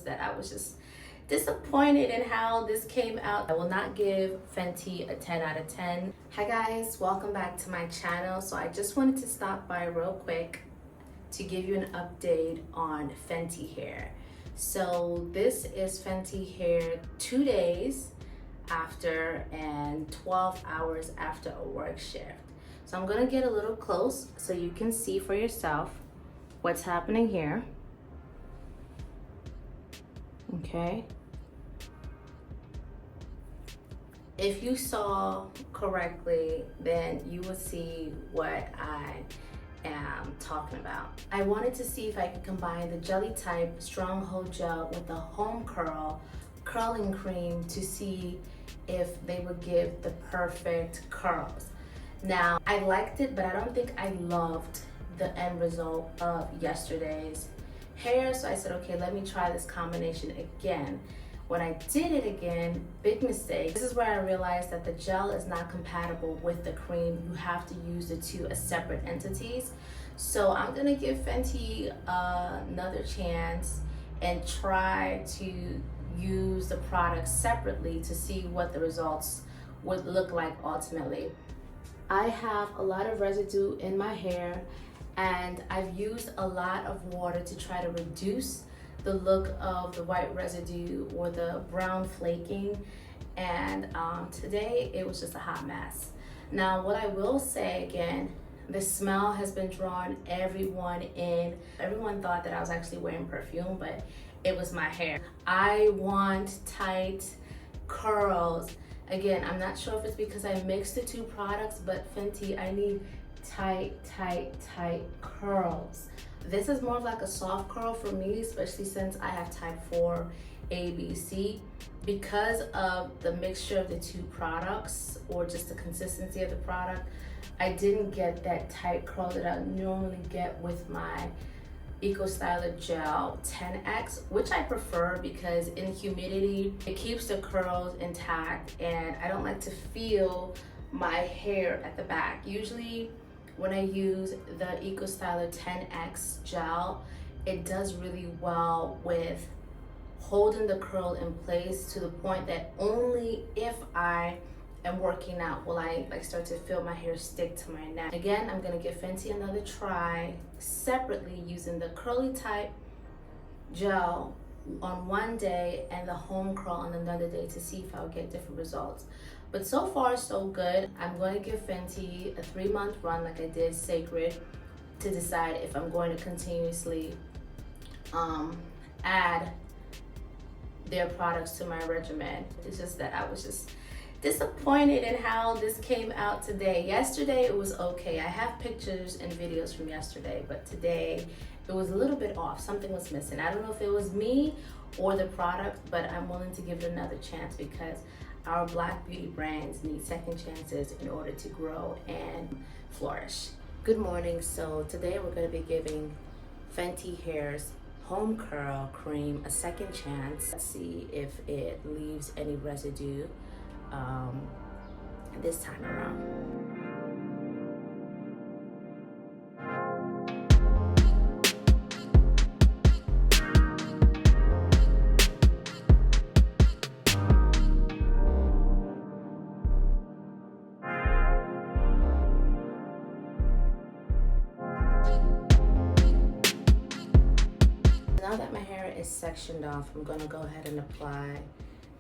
that I was just disappointed in how this came out. I will not give Fenty a 10 out of 10. Hi guys, welcome back to my channel. So I just wanted to stop by real quick to give you an update on Fenty hair. So this is Fenty hair 2 days after and 12 hours after a work shift. So I'm gonna get a little close so you can see for yourself what's happening here. Okay. If you saw correctly, then you will see what I am talking about. I wanted to see if I could combine the jelly type stronghold gel with the home curl curling cream to see if they would give the perfect curls. Now, I liked it, but I don't think I loved the end result of yesterday's hair. So I said, okay, let me try this combination again. When I did it again, big mistake. This is where I realized that the gel is not compatible with the cream. You have to use the two as separate entities. So I'm gonna give Fenty another chance and try to use the products separately to see what the results would look like ultimately. I have a lot of residue in my hair and I've used a lot of water to try to reduce the look of the white residue or the brown flaking, and today it was just a hot mess. Now what I will say again, the smell has been drawing everyone in. Everyone thought that I was actually wearing perfume, but it was my hair. I want tight curls. Again, I'm not sure if it's because I mixed the two products, but Fenty, I need tight curls. This is more of like a soft curl for me, especially since I have type 4A-C. Because of the mixture of the two products or just the consistency of the product, I didn't get that tight curl that I normally get with my Eco Styler Gel 10X, which I prefer because in humidity, it keeps the curls intact and I don't like to feel my hair at the back. Usually when I use the Eco Styler 10X gel, it does really well with holding the curl in place to the point that only if I am working out will I start to feel my hair stick to my neck. Again, I'm gonna give Fenty another try separately using the curly type gel on one day and the home curl on another day to see if I'll get different results. But so far so good. I'm going to give Fenty a 3-month run like I did CÉCRED to decide if I'm going to continuously add their products to my regimen. It's just that I was just disappointed in how this came out today. Yesterday it was okay. I have pictures and videos from yesterday, but today it was a little bit off. Something was missing. I don't know if it was me or the product, but I'm willing to give it another chance because our Black beauty brands need second chances in order to grow and flourish. Good morning. So today we're going to be giving Fenty Hair's Home Curl Cream a second chance. Let's see if it leaves any residue this time around. Now that my hair is sectioned off, I'm gonna go ahead and apply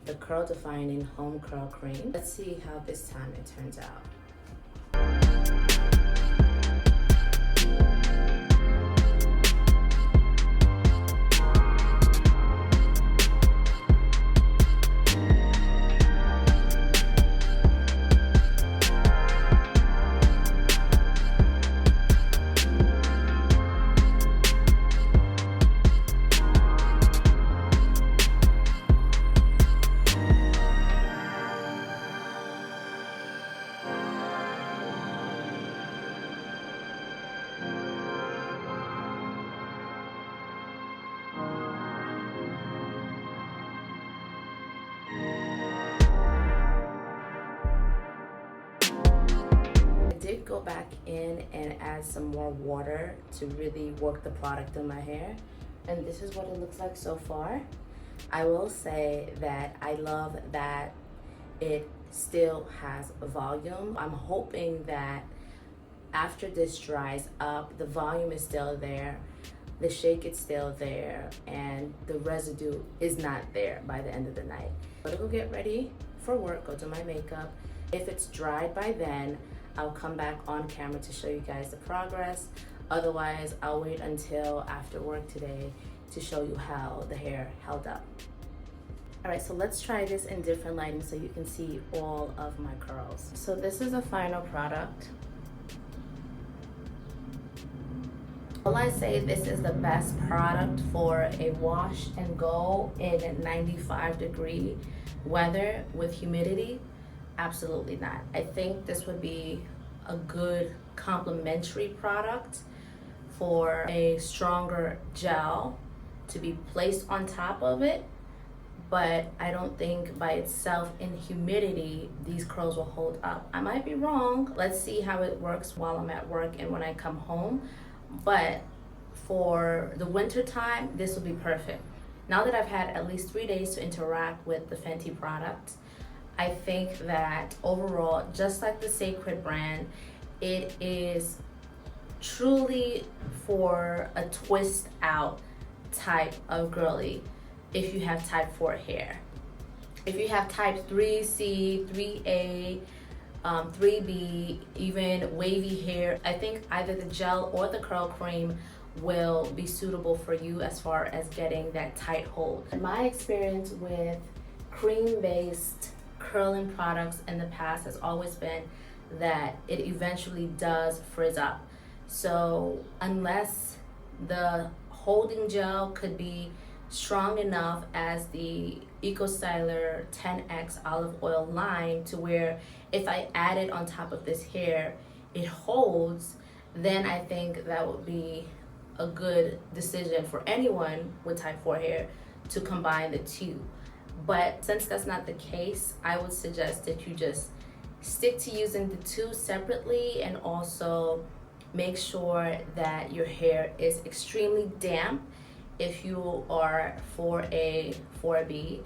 the curl defining home curl cream. Let's see how this time it turns out. did go back in and add some more water to really work the product in my hair. And this is what it looks like so far. I will say that I love that it still has volume. I'm hoping that after this dries up, the volume is still there, the shake is still there, and the residue is not there by the end of the night. I'm gonna go get ready for work, go do my makeup. If it's dried by then, I'll come back on camera to show you guys the progress. Otherwise, I'll wait until after work today to show you how the hair held up. All right, so let's try this in different lighting so you can see all of my curls. So this is a final product. Will I say this is the best product for a wash and go in 95-degree weather with humidity? Absolutely not. I think this would be a good complementary product for a stronger gel to be placed on top of it, but I don't think by itself in humidity these curls will hold up. I might be wrong. Let's see how it works while I'm at work and when I come home. But for the winter time, this will be perfect. Now that I've had at least 3 days to interact with the Fenty product, I think that overall, just like the CÉCRED brand, it is truly for a twist out type of girly if you have type 4 hair. If you have type 3C, 3A, 3B, even wavy hair, I think either the gel or the curl cream will be suitable for you as far as getting that tight hold. My experience with cream-based curling products in the past has always been that it eventually does frizz up. So unless the holding gel could be strong enough as the EcoStyler 10X olive oil line to where if I add it on top of this hair, it holds, then I think that would be a good decision for anyone with type 4 hair to combine the two. But since that's not the case, I would suggest that you just stick to using the two separately, and also make sure that your hair is extremely damp if you are 4A, 4B.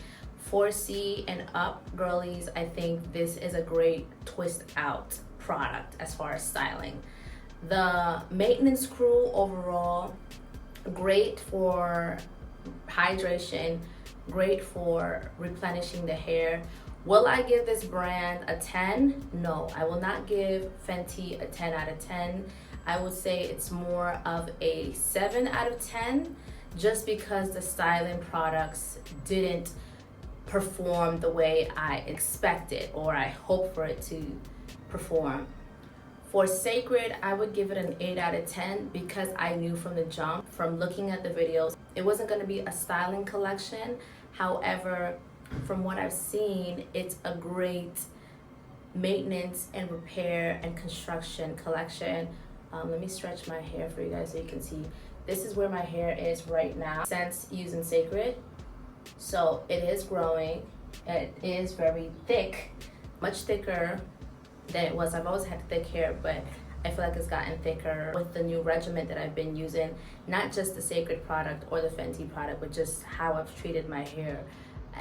4C and up girlies, I think this is a great twist out product as far as styling. The maintenance crew overall, great for hydration, great for replenishing the hair. Will I give this brand a 10? No, I will not give Fenty a 10 out of 10. I would say it's more of a 7 out of 10, just because the styling products didn't perform the way I expected or I hoped for it to perform. For CÉCRED, I would give it an 8 out of 10 because I knew from the jump, from looking at the videos, it wasn't going to be a styling collection. However, from what I've seen, it's a great maintenance and repair and construction collection. Let me stretch my hair for you guys so you can see. This is where my hair is right now since using CÉCRED. So it is growing. It is very thick, much thicker than it was. I've always had thick hair, but I feel like it's gotten thicker with the new regimen that I've been using. Not just the CÉCRED product or the Fenty product, but just how I've treated my hair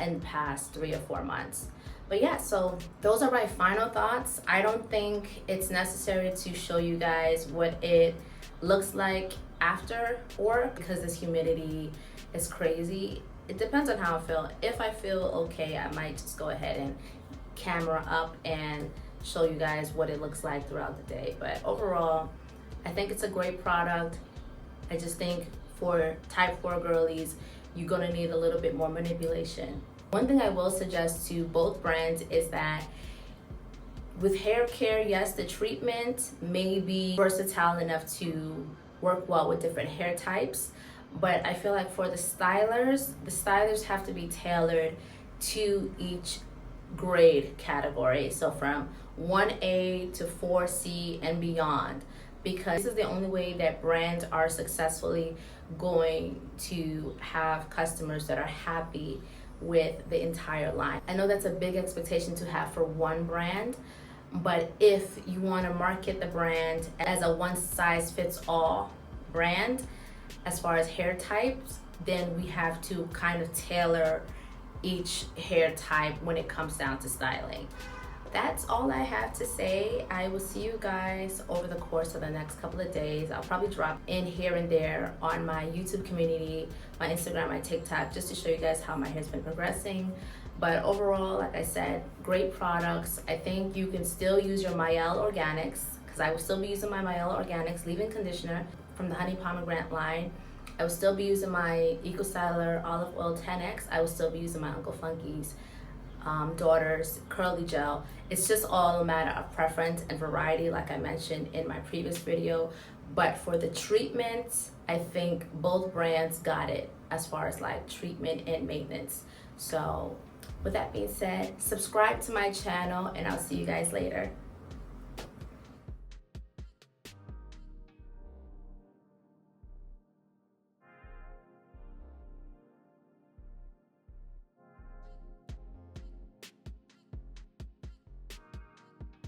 in the past 3 or 4 months. But yeah, so those are my final thoughts. I don't think it's necessary to show you guys what it looks like after work because this humidity is crazy. It depends on how I feel. If I feel okay, I might just go ahead and camera up and show you guys what it looks like throughout the day. But overall, I think it's a great product. I just think for type 4 girlies, you're gonna need a little bit more manipulation. One thing I will suggest to both brands is that with hair care, yes, the treatment may be versatile enough to work well with different hair types, but I feel like for the stylers have to be tailored to each grade category. So from 1A to 4C and beyond, because this is the only way that brands are successfully going to have customers that are happy with the entire line. I know that's a big expectation to have for one brand, but if you want to market the brand as a one-size-fits-all brand as far as hair types, then we have to kind of tailor each hair type when it comes down to styling. That's all I have to say. I will see you guys over the course of the next couple of days. I'll probably drop in here and there on my YouTube community, my Instagram, my TikTok, just to show you guys how my hair's been progressing. But overall, like I said, great products. I think you can still use your Mielle Organics, because I will still be using my Mielle Organics leave-in conditioner from the Honey Pomegranate line. I will still be using my Eco Styler Olive Oil 10X. I will still be using my Uncle Funky's daughter's curly gel. It's just all a matter of preference and variety, like I mentioned in my previous video. But for the treatments, I think both brands got it as far as like treatment and maintenance. So with that being said, subscribe to my channel and I'll see you guys later.